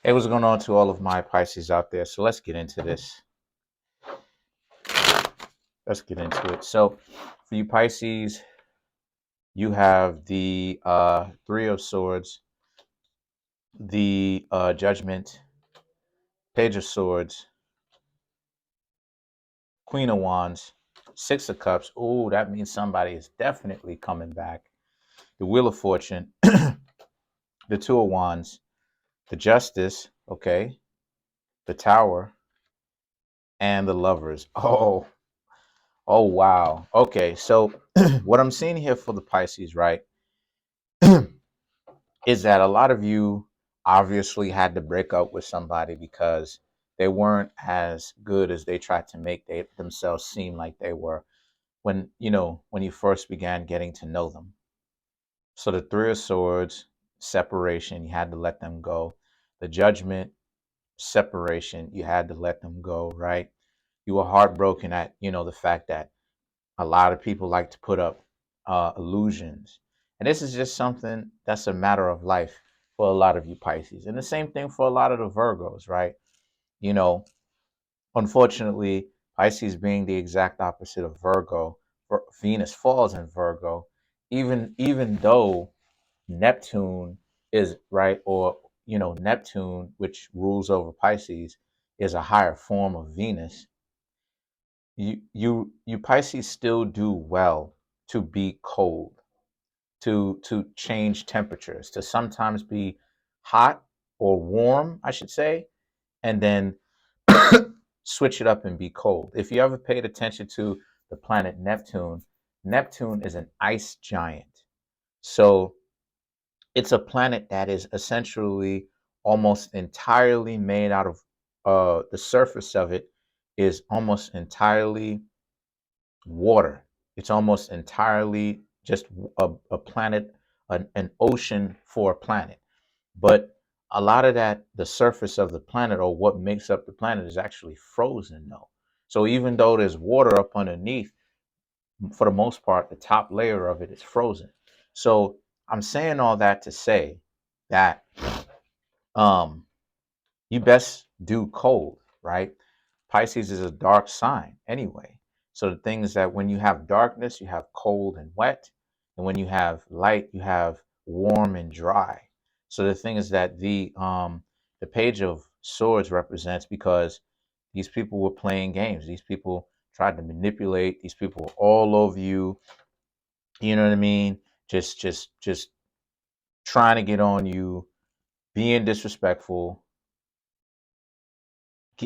Hey, what's going on to all of my Pisces out there? So let's get into this. Let's get into it. So for you Pisces, you have the Three of Swords, the Judgment, Page of Swords, Queen of Wands, Six of Cups. Oh, that means somebody is definitely coming back. The Wheel of Fortune, the Two of Wands, the Justice, okay, the Tower, and the Lovers. Oh, wow. Okay, so what I'm seeing here for the Pisces, right, is that a lot of you obviously had to break up with somebody because they weren't as good as they tried to make themselves seem like they were when, when you first began getting to know them. So the Three of Swords, separation, you had to let them go. The Judgment, separation, you had to let them go, right? You were heartbroken at, the fact that a lot of people like to put up illusions. And this is just something that's a matter of life for a lot of you Pisces. And the same thing for a lot of the Virgos, right? You know, unfortunately, Pisces being the exact opposite of Virgo, Venus falls in Virgo, even though Neptune is right, or Neptune, which rules over Pisces, is a higher form of Venus. You Pisces still do well to be cold, to change temperatures, to sometimes be hot or warm, I should say, and then switch it up and be cold. If you ever paid attention to the planet Neptune, Neptune is an ice giant. So it's a planet that is essentially almost entirely made out of the surface of it is almost entirely water. It's almost entirely just a planet, an ocean for a planet. But a lot of that, the surface of the planet or what makes up the planet is actually frozen though. So even though there's water up underneath, for the most part, the top layer of it is frozen. So I'm saying all that to say that um, you best do cold, right? Pisces is a dark sign anyway. So the thing is that when you have darkness, you have cold and wet. And when you have light, you have warm and dry. So the thing is that the Page of Swords represents, because these people were playing games. These people tried to manipulate. These people were all over you. You know what I mean? Just trying to get on you, being disrespectful,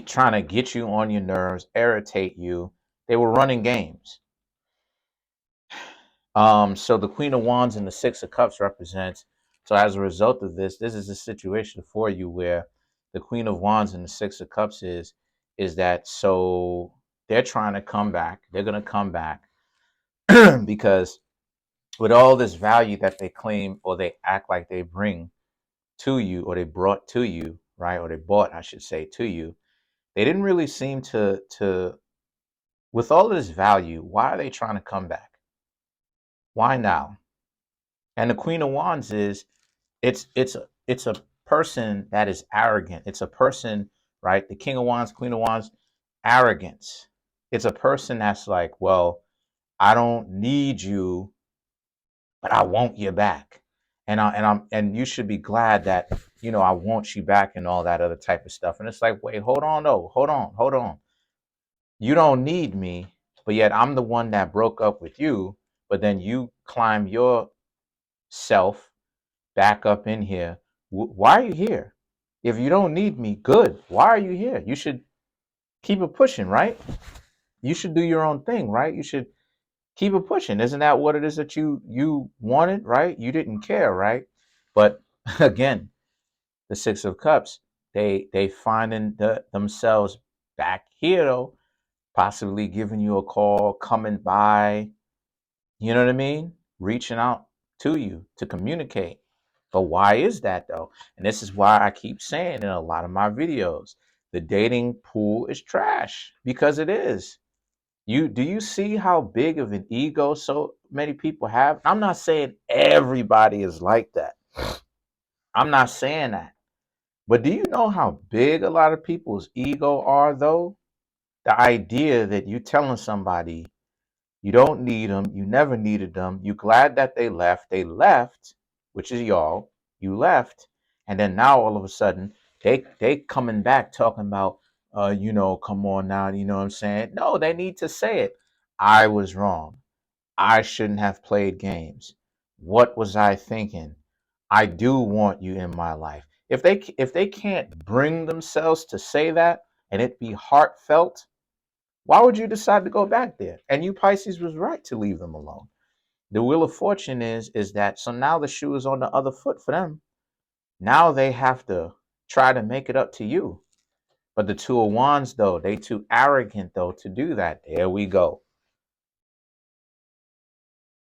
trying to get you on your nerves, irritate you. They were running games. So the Queen of Wands and the Six of Cups represents. So as a result of this is a situation for you where the Queen of Wands and the Six of Cups is that, so they're trying to come back. They're going to come back because with all this value that they claim or they act like they bring to you, or they brought to you, right? Or they bought, I should say, to you. They didn't really seem to with all of this value, why are they trying to come back? Why now? And the Queen of Wands is, it's a person that is arrogant. It's a person, right? The King of Wands, Queen of Wands, arrogance. It's a person that's like, well, I don't need you, but I want you back. And you should be glad that, I want you back and all that other type of stuff. And it's like, wait, hold on, though. Hold on. You don't need me, but yet I'm the one that broke up with you. But then you climb yourself back up in here. Why are you here? If you don't need me, good. Why are you here? You should keep it pushing, right? You should do your own thing, right? You should keep it pushing. Isn't that what it is that you wanted, right? You didn't care, right? But again, the Six of Cups, they finding themselves back here though, possibly giving you a call, coming by, you know what I mean? Reaching out to you to communicate. But why is that though? And this is why I keep saying in a lot of my videos, the dating pool is trash, because it is. Do you see how big of an ego so many people have? I'm not saying everybody is like that. I'm not saying that. But do you know how big a lot of people's ego are, though? The idea that you telling somebody you don't need them, you never needed them, you glad that they left, which is y'all, you left, and then now all of a sudden they coming back talking about, come on now, you know what I'm saying? No, they need to say it. I was wrong. I shouldn't have played games. What was I thinking? I do want you in my life. If they can't bring themselves to say that and it be heartfelt, why would you decide to go back there? And you Pisces was right to leave them alone. The wheel of fortune is that so now the shoe is on the other foot for them. Now they have to try to make it up to you. But the two of wands, though, they too arrogant though to do that. There we go.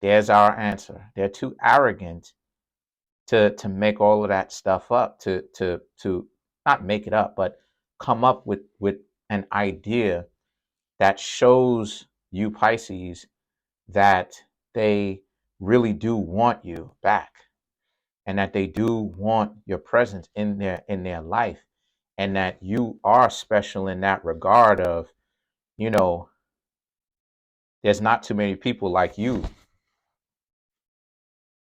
There's our answer. They're too arrogant to make all of that stuff up, to not make it up, but come up with an idea that shows you Pisces that they really do want you back, and that they do want your presence in their life, and that you are special in that regard of, you know, there's not too many people like you,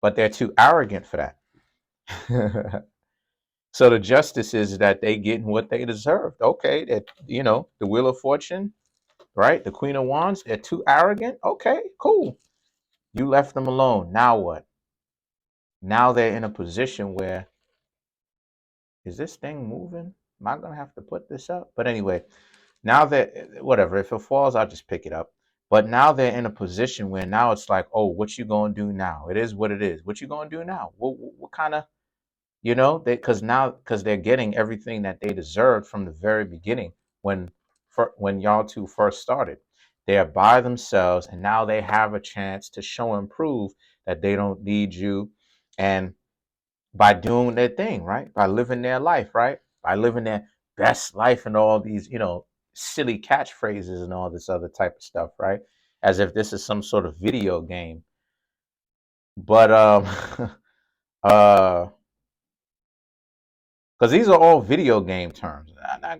but they're too arrogant for that. So the justice is that they getting what they deserved. Okay, that, the wheel of fortune, right? The queen of wands, they're too arrogant. Okay, cool. You left them alone. Now what? Now they're in a position where, is this thing moving? Am I gonna have to put this up? But anyway, now that, whatever, if it falls, I'll just pick it up. But now they're in a position where now it's like, oh, what you gonna do now? It is what it is. What you gonna do now? What kind of, because they're getting everything that they deserved from the very beginning, when y'all two first started. They're by themselves, and now they have a chance to show and prove that they don't need you, and by doing their thing, right? By living their life, right? By living their best life, and all these, silly catchphrases and all this other type of stuff, right? As if this is some sort of video game. But uh because these are all video game terms.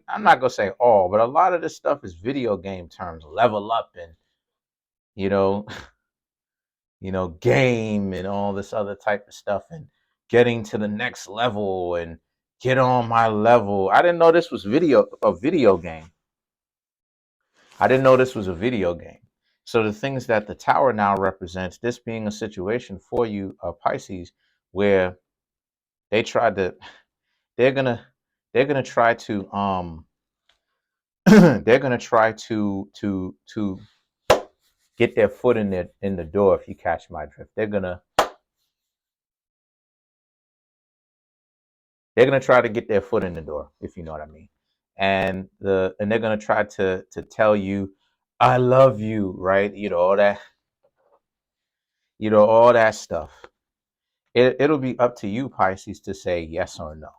I'm not gonna say all, but a lot of this stuff is video game terms. Level up, and you know, game, and all this other type of stuff, and getting to the next level, and get on my level. I didn't know this was a video game. I didn't know this was a video game. So the things that the tower now represents, this being a situation for you, Pisces, where they tried to, they're gonna, they're gonna try to, they're gonna try to get their foot in the door. If you catch my drift, they're gonna try to get their foot in the door, if you know what I mean. And they're gonna try to tell you, I love you, right? All that stuff. It'll be up to you, Pisces, to say yes or no.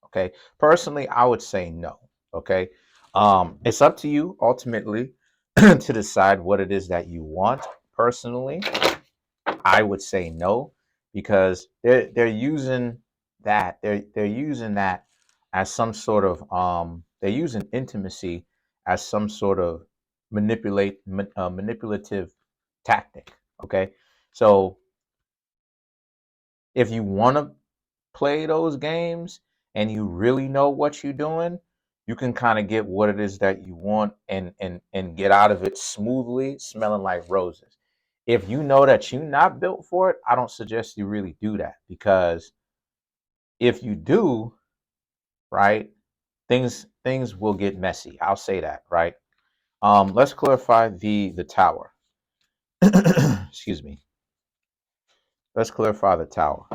Okay. Personally, I would say no. Okay. It's up to you ultimately to decide what it is that you want. Personally, I would say no, because they're using that as some sort of they're using intimacy as some sort of manipulative tactic. Okay. So if you want to play those games and you really know what you're doing, you can kind of get what it is that you want, and get out of it smoothly, smelling like roses. If you know that you're not built for it, I don't suggest you really do that, because if you do, right, things will get messy. I'll say that, right? Let's clarify the tower. Excuse me. Let's clarify the tower.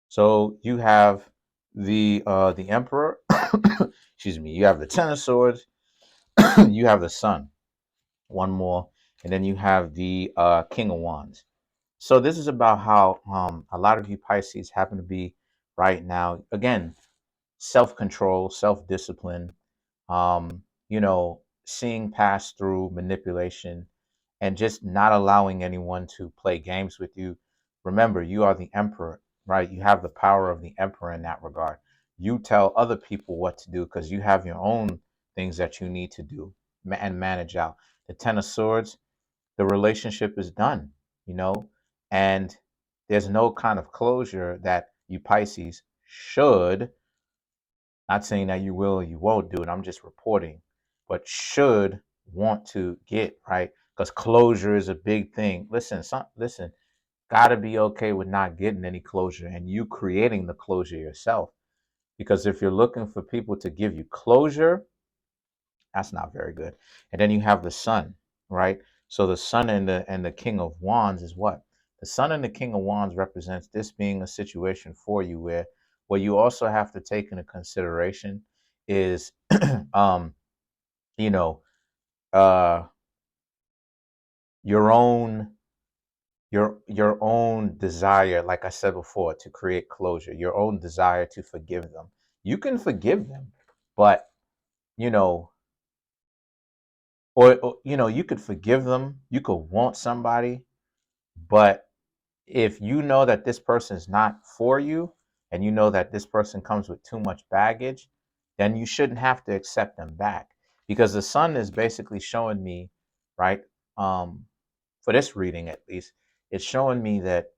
So you have the emperor. Excuse me. You have the ten of swords. You have the sun. One more, and then you have the king of wands. So this is about how a lot of you Pisces happen to be right now. Again, self-control, self-discipline. Seeing past through manipulation, and just not allowing anyone to play games with you. Remember, you are the emperor, right? You have the power of the emperor in that regard. You tell other people what to do because you have your own things that you need to do and manage out. The Ten of Swords, the relationship is done, you know, and there's no kind of closure that you Pisces should, not saying that you will or you won't do it, I'm just reporting, but should want to get, right? Because closure is a big thing. Listen, gotta be okay with not getting any closure and you creating the closure yourself. Because if you're looking for people to give you closure, that's not very good. And then you have the sun, right? So the sun and the king of wands is what? The sun and the king of wands represents this being a situation for you where what you also have to take into consideration is um, you know, uh your own your own desire, like I said before, to create closure, your own desire to forgive them. You can forgive them, but you know, or you know, you could forgive them, you could want somebody, but if you know that this person is not for you and you know that this person comes with too much baggage, then you shouldn't have to accept them back, because the sun is basically showing me, right, um for this reading at least, it's showing me that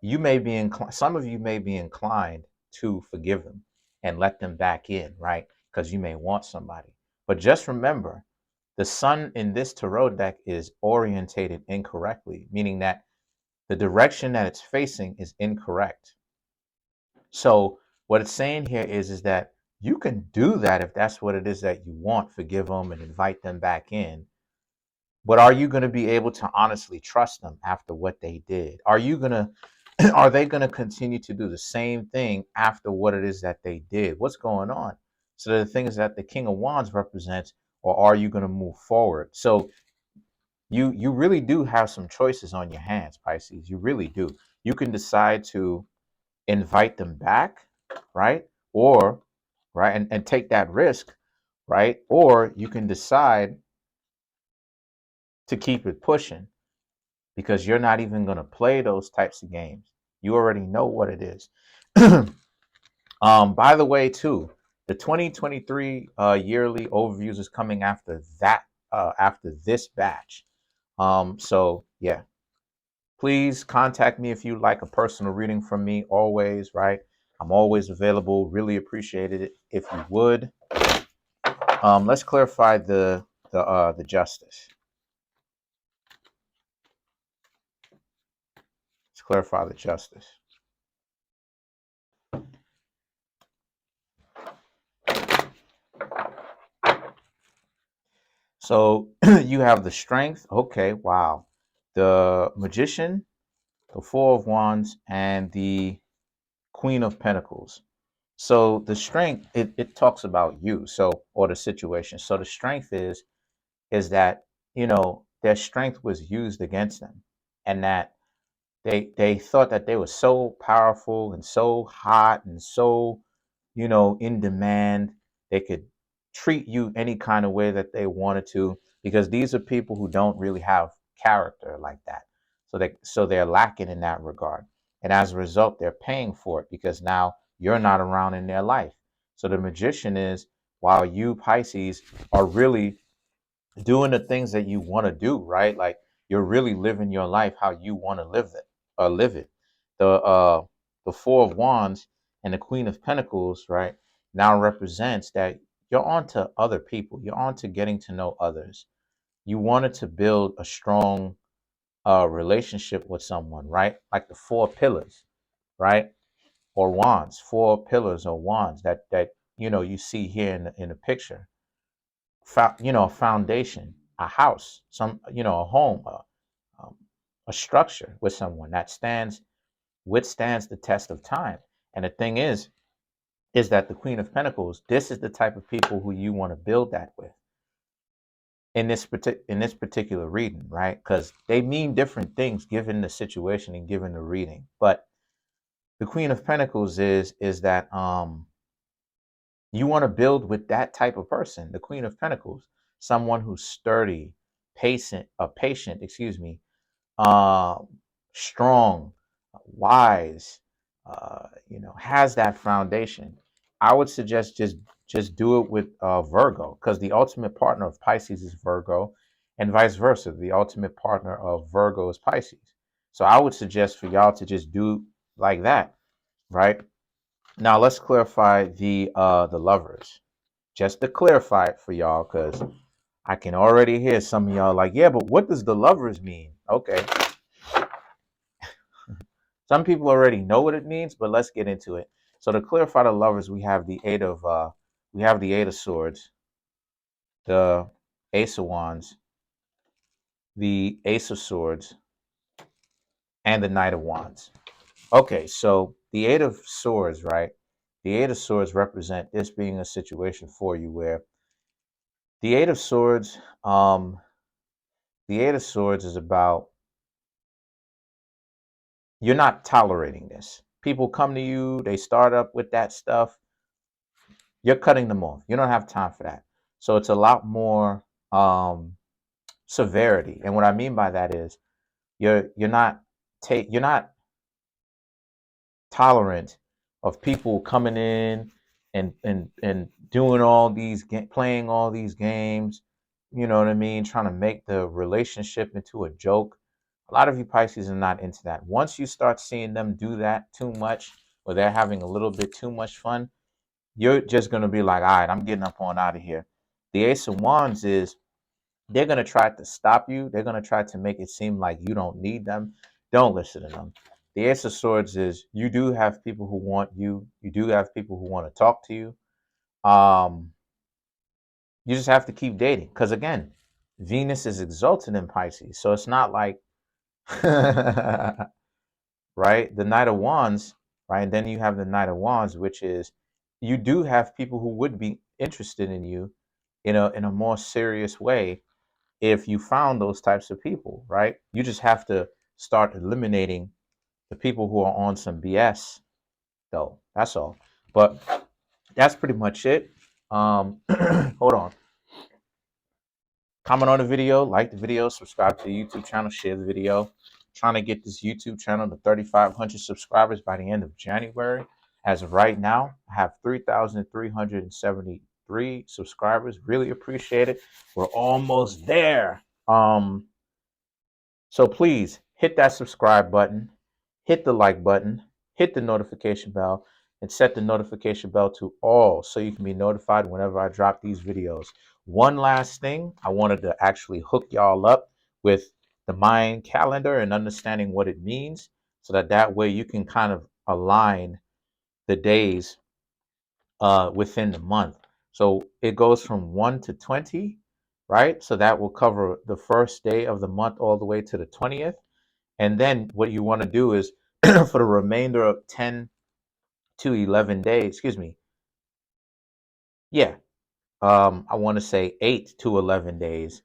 you may be inclined, some of you may be inclined to forgive them and let them back in, right? Because you may want somebody. But just remember, the sun in this tarot deck is orientated incorrectly, meaning that the direction that it's facing is incorrect. So what it's saying here is that you can do that if that's what it is that you want, forgive them and invite them back in. But are you going to be able to honestly trust them after what they did? Are you going to are they going to continue to do the same thing after what it is that they did? What's going on? So the thing is that the king of wands represents, or are you going to move forward? So you really do have some choices on your hands, Pisces. You really do. You can decide to invite them back, right? Or right, and take that risk, right? Or you can decide to keep it pushing, because you're not even going to play those types of games. You already know what it is. By the way, too, the 2023 yearly overviews is coming after that, after this batch. So yeah, please contact me if you'd like a personal reading from me. Always, right? I'm always available. Really appreciated it if you would. Let's clarify the justice. Let's clarify the justice. So you have the strength. Okay, wow. The magician, the four of wands, and the queen of pentacles. So the strength, it talks about you, so, or the situation. So the strength is that, you know, their strength was used against them, and that they thought that they were so powerful and so hot and so, you know, in demand. They could treat you any kind of way that they wanted to, because these are people who don't really have character like that. So they're lacking in that regard. And as a result, they're paying for it because now you're not around in their life. So the magician is, while you Pisces are really doing the things that you want to do, right? Like you're really living your life how you want to live it. The four of wands and the queen of pentacles, right, now represents that you're on to other people. You're on to getting to know others. You wanted to build a strong relationship with someone, right? Like the four pillars, right? Or wands, four pillars or wands that you know you see here in the picture. You know, a foundation, a house, some, you know, a home, um, a structure with someone that withstands the test of time. And the thing is that the queen of pentacles, this is the type of people who you want to build that with in this particular reading, right? Because they mean different things given the situation and given the reading. But the queen of pentacles is that you want to build with that type of person, the queen of pentacles, someone who's sturdy, patient, excuse me, uh, strong, wise, has that foundation. I would suggest just do it with Virgo, because the ultimate partner of Pisces is Virgo, and vice versa. The ultimate partner of Virgo is Pisces. So I would suggest for y'all to just do like that, right? Now let's clarify the lovers. Just to clarify it for y'all, because I can already hear some of y'all like, yeah, but what does the lovers mean? Okay, some people already know what it means, but let's get into it. So to clarify the lovers, we have the Eight of Swords, the Ace of Wands, the Ace of Swords, and the Knight of Wands. Okay, so the Eight of Swords, right? The Eight of Swords represent this being a situation for you where the Eight of Swords, the Eight of Swords is about you're not tolerating this. People come to you, they start up with that stuff. You're cutting them off. You don't have time for that. So it's a lot more severity. And what I mean by that is you're not tolerant of people coming in and doing all these playing all these games. You know what I mean? Trying to make the relationship into a joke. A lot of you Pisces are not into that. Once you start seeing them do that too much, or they're having a little bit too much fun, you're just going to be like, all right, I'm getting up on out of here. The Ace of Wands is they're going to try to stop you. They're going to try to make it seem like you don't need them. Don't listen to them. The Ace of Swords is you do have people who want you. You do have people who want to talk to you. You just have to keep dating. Because again, Venus is exalted in Pisces. So it's not like, right? The Knight of Wands, right? And then you have the Knight of Wands, which is you do have people who would be interested in you in a more serious way if you found those types of people, right? You just have to start eliminating the people who are on some BS, though. That's all. But that's pretty much it. Hold on. Comment on the video, like the video, subscribe to the YouTube channel, share the video. Trying to get this YouTube channel to 3,500 subscribers by the end of January. As of right now, I have 3,373 subscribers. Really appreciate it. We're almost there. So please hit that subscribe button, hit the like button, hit the notification bell, and set the notification bell to all so you can be notified whenever I drop these videos. One last thing, I wanted to actually hook y'all up with the Mayan calendar and understanding what it means so that way you can kind of align the days within the month. So it goes from 1 to 20, right? So that will cover the first day of the month all the way to the 20th. And then what you want to do is for the remainder of 10 to 11 days, excuse me. Yeah. I want to say 8 to 11 days.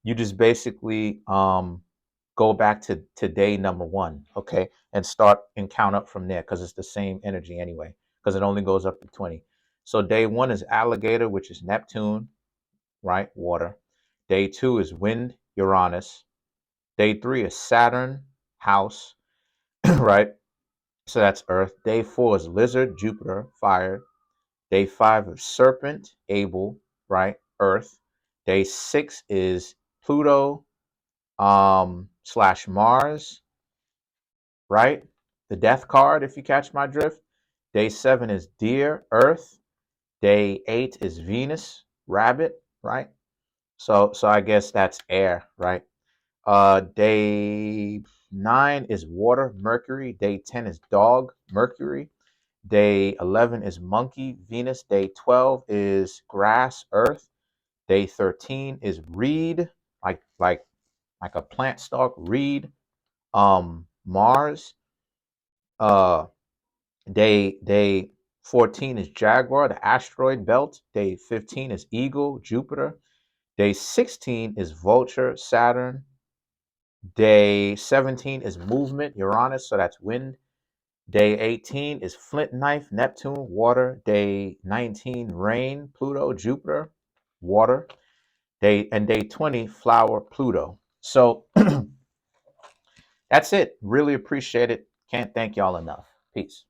You just basically go back to day number 1, okay? And start and count up from there because it's the same energy anyway, because it only goes up to 20. So day 1 is alligator, which is Neptune, right? Water. Day 2 is wind, Uranus. Day 3 is Saturn, house, right? So that's Earth. Day 4 is Lizard, Jupiter, fire. Day 5 is Serpent, Able, right? Earth. Day 6 is Pluto, slash Mars, right? The Death card, if you catch my drift. Day 7 is Deer, Earth. Day 8 is Venus, Rabbit, right? So I guess that's air, right? Day 9 is water, Mercury. Day 10 is dog, Mercury. Day 11 is monkey, Venus. Day 12 is grass, Earth. Day 13 is reed, like a plant stalk, reed, Mars. Uh, day 14 is Jaguar, the asteroid belt. Day 15 is Eagle, Jupiter. Day 16 is Vulture, Saturn. Day 17 is movement, Uranus, so that's wind. Day 18 is Flint Knife, Neptune, water. Day 19, rain, Pluto, Jupiter, water. Day 20, flower Pluto. So that's it. Really appreciate it. Can't thank y'all enough. Peace.